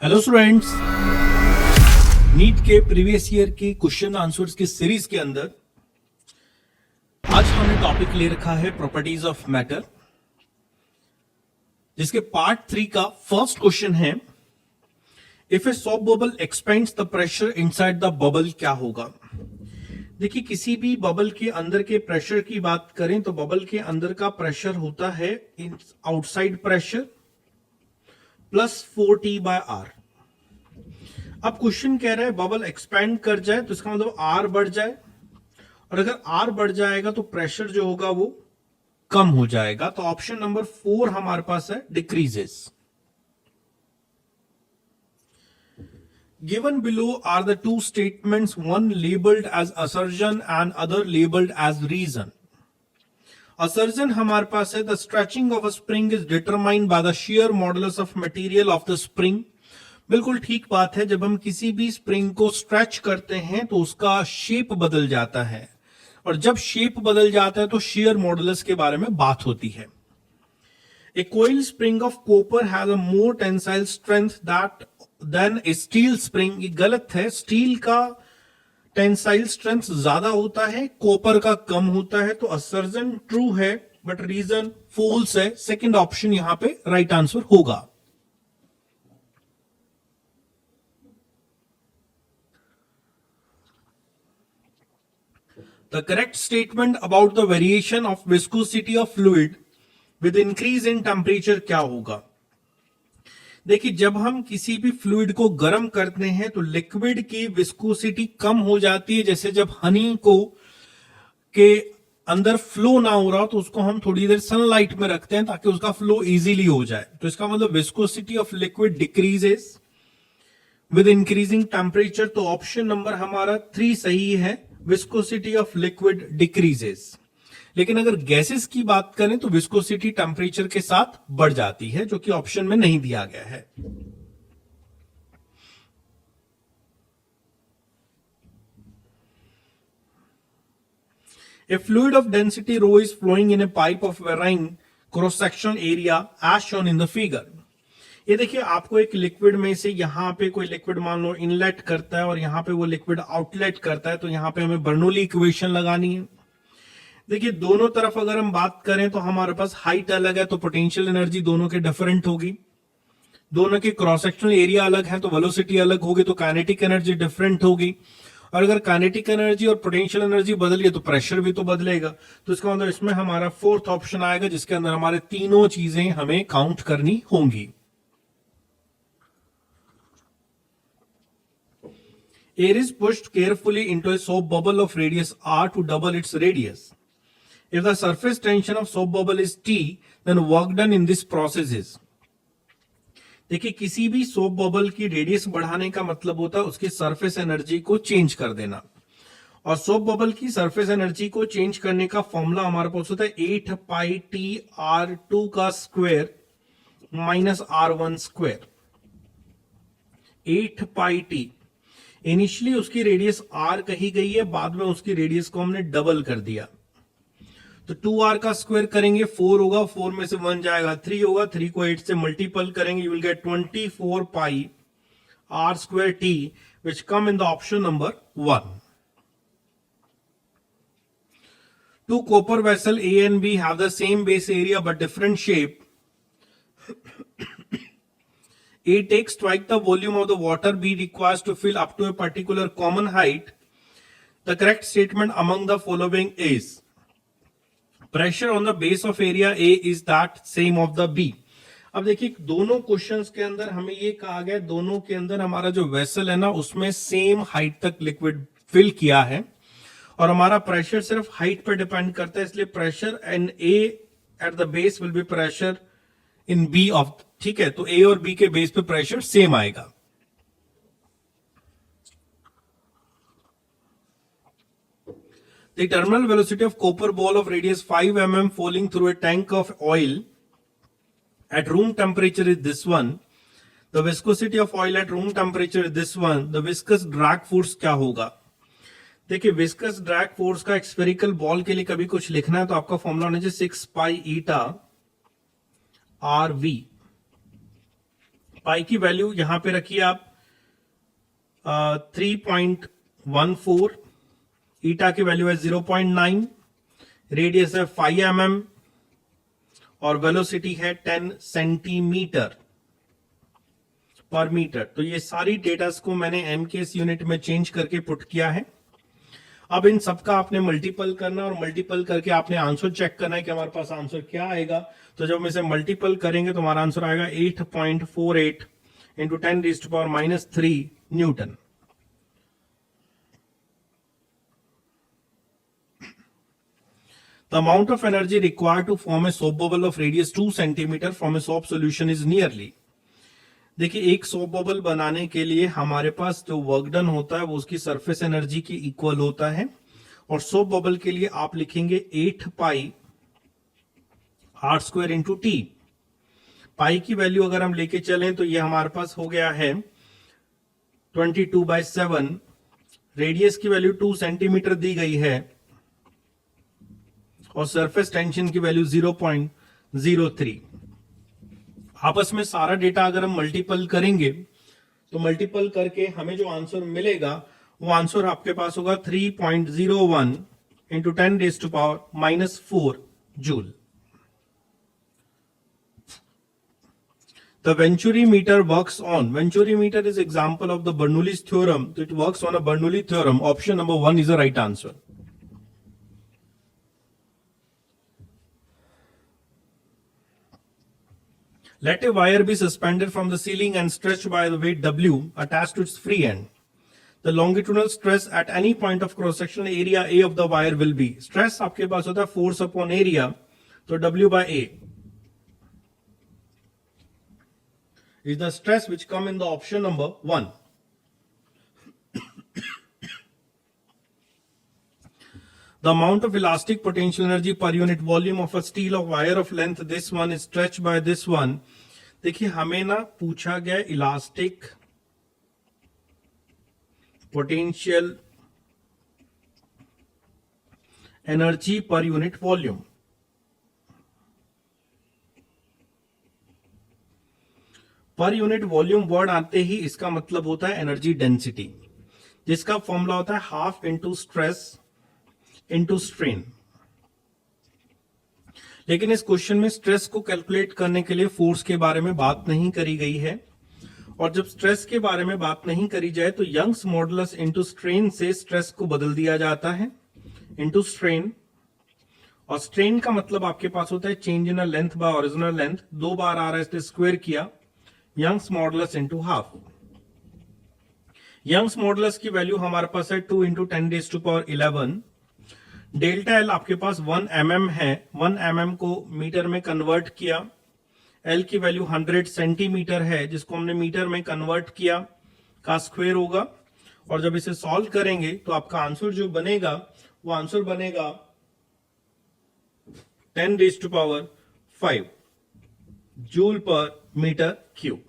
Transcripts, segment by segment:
Hello students, NEET के previous year की question answers की सीरीज के अंदर आज हमने टॉपिक ले रखा है प्रॉपर्टीज ऑफ मैटर, जिसके पार्ट 3 का फर्स्ट क्वेश्चन है if A shop bubble expends the pressure inside the bubble क्या होगा। देखिए, किसी भी बबल के अंदर के प्रेशर की बात करें तो बबल के अंदर का प्रेशर होता है आउटसाइड प्रेशर प्लस 4T/R। अब क्वेश्चन कह रहा है बबल एक्सपैंड कर जाए तो इसका मतलब R बढ़ जाए, और अगर R बढ़ जाएगा तो प्रेशर जो होगा वो कम हो जाएगा। तो ऑप्शन नंबर 4 हमारे पास है decreases. Given below are the two statements, one labeled as assertion and other labeled as reason. Assertion हमारे पास है the stretching of a spring is determined by the shear modulus of material of the spring। बिल्कुल ठीक बात है, जब हम किसी भी स्प्रिंग को स्ट्रेच करते हैं तो उसका शेप बदल जाता है, और जब शेप बदल जाता है तो shear modulus के बारे में बात होती है। A coil spring of copper has a more tensile strength than a steel spring। ये गलत है, स्टील का टेंसाइल स्ट्रेंथ ज्यादा होता है, कॉपर का कम होता है। तो असर्जन ट्रू है बट रीजन फॉल्स है। सेकंड ऑप्शन यहां पे राइट आंसर होगा। The correct statement about the variation of viscosity of fluid with increase in temperature क्या होगा। देखिए, जब हम किसी भी फ्लूइड को गर्म करते हैं तो लिक्विड की विस्कोसिटी कम हो जाती है। जैसे जब हनी को के अंदर फ्लो ना हो रहा तो उसको हम थोड़ी देर सनलाइट में रखते हैं ताकि उसका फ्लो इजीली हो जाए। तो इसका मतलब viscosity of liquid decreases with increasing temperature. तो ऑप्शन नंबर हमारा 3 सही है, विस्कोसिटी ऑफ लिक्विड डिक्रीजेस। लेकिन अगर गैसेस की बात करें तो विस्कोसिटी टेम्परेचर के साथ बढ़ जाती है, जो कि ऑप्शन में नहीं दिया गया है। A fluid of density rho is flowing in a pipe of varying cross-sectional area as shown in the figure। ये देखिए, आपको एक लिक्विड में से यहां पे कोई लिक्विड मान लो इनलेट करता है और यहां पे वो लिक्विड आउटलेट करता है, तो यहां पे हमें बर्नौली इक्वेशन लगानी है। देखिए, दोनों तरफ अगर हम बात करें तो हमारे पास हाइट अलग है तो पोटेंशियल एनर्जी दोनों के डिफरेंट होगी। दोनों के क्रॉस सेक्शनल एरिया अलग है तो वेलोसिटी अलग होगी, तो काइनेटिक एनर्जी डिफरेंट होगी। और अगर काइनेटिक एनर्जी और पोटेंशियल एनर्जी बदल गई तो प्रेशर भी तो बदलेगा। तो इसका मतलब इसमें हमारा फोर्थ ऑप्शन आएगा, जिसके अंदर हमारे तीनों चीजें हमें काउंट करनी होंगी। Air is pushed carefully into a soap bubble of radius r to double its radius. If the surface tension of soap bubble is T, then work done in this process is। देखिए, किसी भी soap bubble की radius बढ़ाने का मतलब होता है उसकी सरफेस एनर्जी को चेंज कर देना, और सोप बबल की सरफेस एनर्जी को चेंज करने का फॉर्मूला हमारे पास होता है 8πTr2 का square minus R1 square. 8πT initially उसकी रेडियस R कही गई है, बाद में उसकी रेडियस को हमने डबल कर दिया। तो 2R का स्क्वायर करेंगे 4 होगा, 4 में से 1 जाएगा 3 होगा, 3 को 8 से मल्टीपल करेंगे, you will get 24πr²T which come in the option number 1। Two copper vessel A and B have the same base area but different shape। A takes twice the volume of the water B requires to fill up to a particular common height। The correct statement among the following is pressure on the base of area A is that same of the B। अब देखिए, दोनों questions के अंदर हमें ये कहा गया, दोनों के अंदर हमारा जो वेसल है ना उसमें सेम हाइट तक लिक्विड फिल किया है, और हमारा प्रेशर सिर्फ हाइट पर डिपेंड करता है, इसलिए pressure in A at the base will be pressure in B of, ठीक है। तो A और B के बेस पे प्रेशर सेम आएगा। The terminal velocity of copper ball of radius 5 mm falling through a tank of oil at room temperature is this one। The viscosity of oil at room temperature is this one। The viscous drag force क्या होगा। देखिए, viscous drag force का एक spherical ball के लिए कभी कुछ लिखना है तो आपका फॉर्मूला होना चाहिए 6π eta RV पाई की वैल्यू यहां पे रखिए आप 3.14, ईटा की वैल्यू है 0.9, रेडियस है 5 mm और वेलोसिटी है 10 सेंटीमीटर पर मीटर। तो ये सारी डेटास को मैंने एमकेएस यूनिट में चेंज करके पुट किया है। अब इन सबका आपने मल्टीपल करना और मल्टीपल करके आपने आंसर चेक करना है कि हमारे पास आंसर क्या आएगा। तो जब हम इसे मल्टीपल करेंगे तो हमारा आंसर आएगा 8.48 into 10⁻³ Newton. The amount of energy required to form a soap bubble of radius 2 cm from a soap solution is nearly। देखिए, एक सोप बबल बनाने के लिए हमारे पास जो वर्क डन होता है वो उसकी सरफेस एनर्जी के इक्वल होता है, और सोप बबल के लिए आप लिखेंगे 8 पाई r² इंटू टी। पाई की वैल्यू अगर हम लेके चलें तो ये हमारे पास हो गया है 22/7, रेडियस की वैल्यू 2 सेंटीमीटर दी गई है और सरफेस टेंशन की वैल्यू 0.03। आपस में सारा डेटा अगर हम मल्टीपल करेंगे तो मल्टीपल करके हमें जो आंसर मिलेगा वो आंसर आपके पास होगा 3.01 into 10⁻⁻⁴ joule. The Venturi meter works on, Venturi meter is example of the Bernoulli's theorem, so it works on a Bernoulli theorem. Option number 1 is the right answer. Let a wire be suspended from the ceiling and stretched by the weight W attached to its free end. The longitudinal stress at any point of cross-sectional area A of the wire will be, stress आपके पास होता है force upon area, तो W by A is the stress which come in the option number 1. The amount of elastic potential energy per unit volume of a steel of wire of length this one is stretched by this one. देखिए, हमें ना पूछा गया elastic potential energy per unit volume. Per unit volume word आते ही इसका मतलब होता है एनर्जी डेंसिटी, जिसका फॉर्मूला होता है half into stress into strain. लेकिन इस क्वेश्चन में स्ट्रेस को कैलकुलेट करने के लिए फोर्स के बारे में बात नहीं करी गई है, और जब स्ट्रेस के बारे में बात नहीं करी जाए तो यंग्स मॉडुलस इंटू स्ट्रेन से स्ट्रेस को बदल दिया जाता है इंटू स्ट्रेन, और स्ट्रेन का मतलब आपके पास होता है change in length by original length. 2 बार आ रहा है इसलिए स्क्वायर किया, Young's modulus into half. Young's modulus की वैल्यू हमारे पास है 2 इंटू 10⁻11। डेल्टा एल आपके पास 1 mm है, 1 mm को मीटर में कन्वर्ट किया, एल की वैल्यू 100 सेंटीमीटर है जिसको हमने मीटर में कन्वर्ट किया का स्क्वायर होगा, और जब इसे सॉल्व करेंगे तो आपका आंसर जो बनेगा वो आंसर बनेगा 10⁵ joule per metre cube.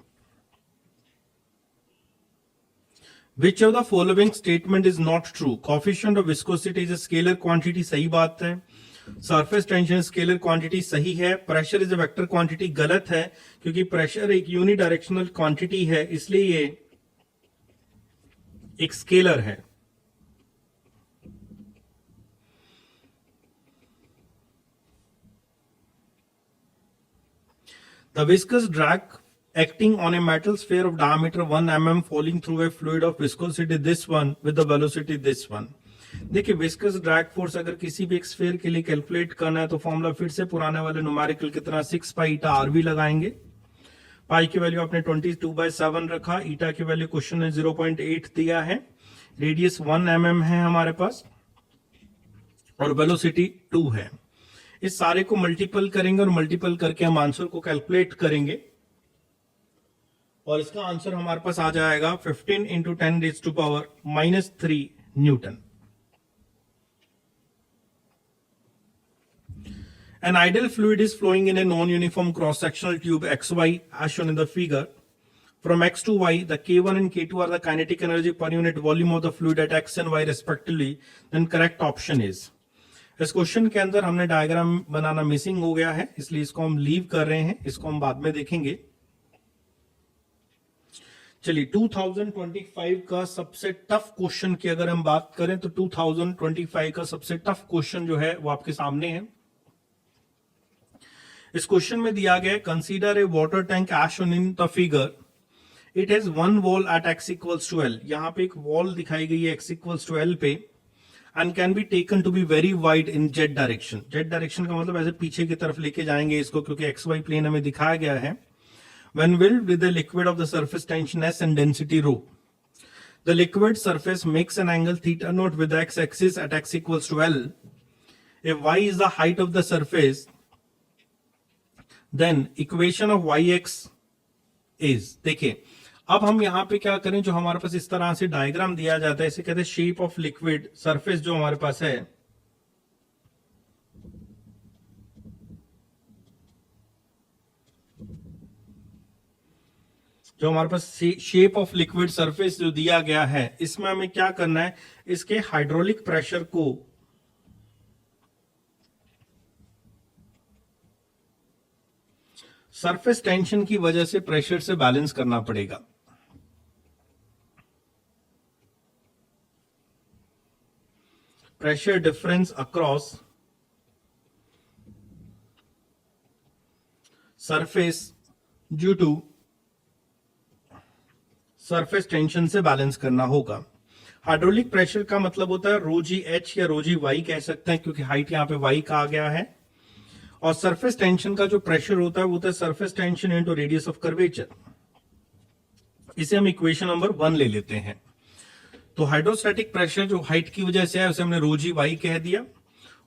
Which of the following statement is not true? Coefficient of viscosity is a scalar quantity, सही बात है। Surface tension scalar quantity सही है। Pressure is a vector quantity गलत है, क्योंकि pressure एक unidirectional quantity है, इसलिए ये एक स्केलर है। The viscous drag acting on a metal sphere of diameter 1 mm falling through a fluid of viscosity this one with the velocity this one। देखिए, विस्कस ड्रैग फोर्स अगर किसी भी एक स्फीयर के लिए कैलकुलेट करना है तो फॉर्मूला फिर से पुराने वाले न्यूमेरिकल की तरह 6 पाई ईटा आरवी लगाएंगे। पाई की वैल्यू आपने 22/7 रखा, ईटा की वैल्यू क्वेश्चन ने 0.8 दिया है, रेडियस 1 mm है हमारे पास और वेलोसिटी 2 है। इस सारे को मल्टीपल करेंगे और मल्टीपल करके हम आंसर को कैलकुलेट करेंगे, और इसका आंसर हमारे पास आ जाएगा 15 into 10⁻³ Newton. An ideal fluid is flowing in a non-uniform cross-sectional tube XY as shown in the figure. From X to Y, the K1 and K2 are the kinetic energy per unit volume of the fluid at X and Y respectively. Then correct option is। इस question के अंदर हमने diagram बनाना missing हो गया है, इसलिए इसको हम लीव कर रहे हैं, इसको हम बाद में देखेंगे। चलिए 2025 का सबसे टफ क्वेश्चन की अगर हम बात करें तो 2025 का सबसे टफ क्वेश्चन जो है वो आपके सामने है। इस क्वेश्चन में दिया गया है consider a water tank as shown in the figure, it has one wall at x equals to l। यहां पे एक वॉल दिखाई गई है x इक्वल्स टू l पे, and can be taken to be very wide in Z direction. Z direction का मतलब ऐसे पीछे की तरफ लेके जाएंगे इसको, क्योंकि XY प्लेन हमें दिखाया गया है। When filled with a liquid of the surface tension S and density rho, the liquid surface makes an angle theta naught with the x-axis at x equals to L. If y is the height of the surface, then equation of yx is, देखिए अब हम यहां पे क्या करें, जो हमारे पास इस तरह से डायग्राम दिया जाता है इसे कहते हैं शेप ऑफ लिक्विड सरफेस जो हमारे पास है। जो हमारे पास शेप ऑफ लिक्विड सरफेस जो दिया गया है, इसमें हमें क्या करना है, इसके हाइड्रोलिक प्रेशर को सरफेस टेंशन की वजह से प्रेशर से बैलेंस करना पड़ेगा। Pressure difference across surface due to surface tension से बैलेंस करना होगा। हाइड्रोलिक प्रेशर का मतलब होता है रो जी एच या रो जी वाई कह सकते हैं, क्योंकि हाइट यहां पे वाई कहा गया है। और सरफेस टेंशन का जो प्रेशर होता है वो होता है surface tension into radius of curvature. इसे हम इक्वेशन नंबर 1 ले लेते हैं। तो हाइड्रोस्टैटिक प्रेशर जो हाइट की वजह से है उसे हमने रो जी वाई कह दिया,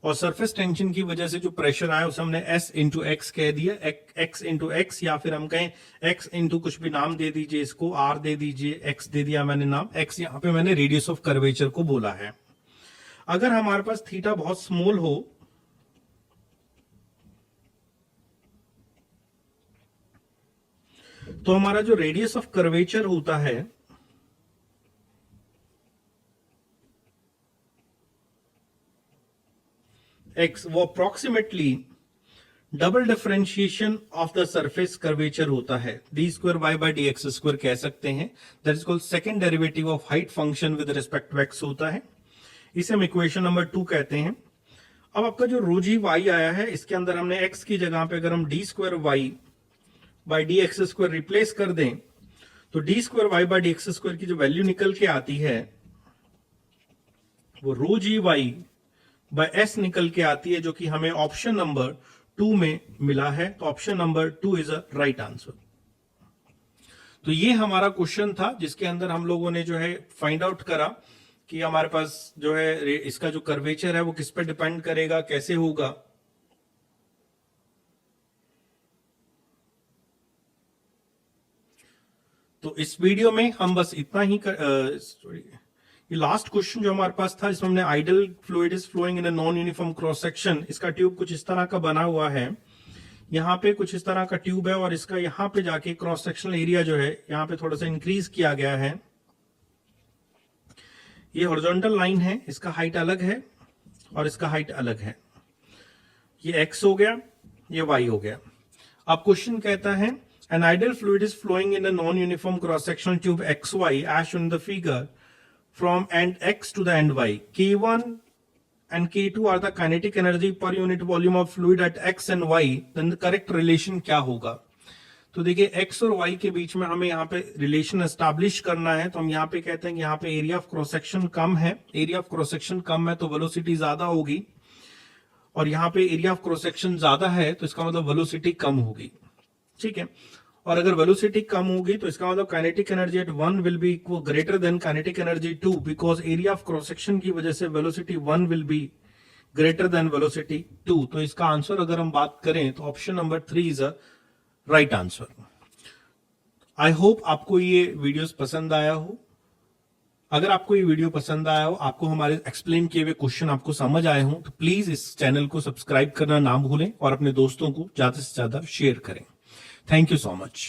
और सरफेस टेंशन की वजह से जो प्रेशर आया उसे हमने S इंटू एक्स कह दिया, x इंटू एक्स, या फिर हम कहें x इंटू कुछ भी नाम दे दीजिए, इसको R दे दीजिए, x दे दिया मैंने नाम, x यहां पे मैंने रेडियस ऑफ कर्वेचर को बोला है। अगर हमारे पास थीटा बहुत स्मॉल हो तो हमारा जो रेडियस ऑफ कर्वेचर होता है x, वो approximately double differentiation of the surface curvature होता है, D square Y by D X square कह सकते हैं। That is called second derivative of height function with respect to X होता है। इसे हम इक्वेशन नंबर 2 कहते हैं। अब आपका जो रो जी वाई आया है, इसके अंदर हमने x की जगह पे अगर हम D square Y by D X square replace कर दें तो D square Y by D X square की जो वैल्यू निकल के आती है वो rho g y by s निकल के आती है, जो कि हमें ऑप्शन नंबर 2 में मिला है। तो option number 2 is a right answer. तो ये हमारा क्वेश्चन था जिसके अंदर हम लोगों ने जो है फाइंड आउट करा कि हमारे पास जो है इसका जो कर्वेचर है वो किस पे डिपेंड करेगा, कैसे होगा। तो इस वीडियो में हम बस इतना ही ये लास्ट क्वेश्चन जो हमारे पास था, इसमें हमने ideal fluid is flowing in a non uniform cross section. इसका ट्यूब कुछ इस तरह का बना हुआ है, यहाँ पे कुछ इस तरह का ट्यूब है, और इसका यहाँ पे जाके क्रॉस सेक्शनल एरिया जो है यहाँ पे थोड़ा सा इंक्रीज किया गया है। ये हॉरिजॉन्टल लाइन है, इसका हाइट अलग है और इसका हाइट अलग है। ये x हो गया, ये y हो गया। अब क्वेश्चन कहता है an ideal fluid is flowing in a non-uniform cross-sectional tube XY as shown in the figure from end X to the end Y. K1 and K2 are the kinetic energy per unit volume of fluid at X and Y. Then the correct relation क्या होगा? तो देखिए X और Y के बीच में हमें यहाँ पे रिलेशन एस्टैब्लिश करना है। तो हम यहाँ पे कहते हैं कि यहाँ पे एरिया ऑफ क्रॉस सेक्शन कम है, एरिया ऑफ क्रॉस सेक्शन कम है तो वेलोसिटी ज्यादा होगी, और यहाँ पे एरिया ऑफ क्रॉस सेक्शन ज्यादा है तो इसका मतलब वेलोसिटी कम होगी। ठीक है, और अगर वेलोसिटी कम होगी तो इसका मतलब kinetic energy at 1 will be equal greater than kinetic energy 2, because area of cross section की वजह से velocity 1 will be greater than velocity 2। तो इसका आंसर अगर हम बात करें तो option number 3 is a right answer. I hope आपको ये वीडियोस पसंद आया हो। अगर आपको ये वीडियो पसंद आया हो, आपको हमारे एक्सप्लेन किए हुए क्वेश्चन आपको समझ आए हो, तो प्लीज इस चैनल को सब्सक्राइब करना ना भूलें और अपने दोस्तों को ज्यादा से ज्यादा शेयर करें। Thank you so much.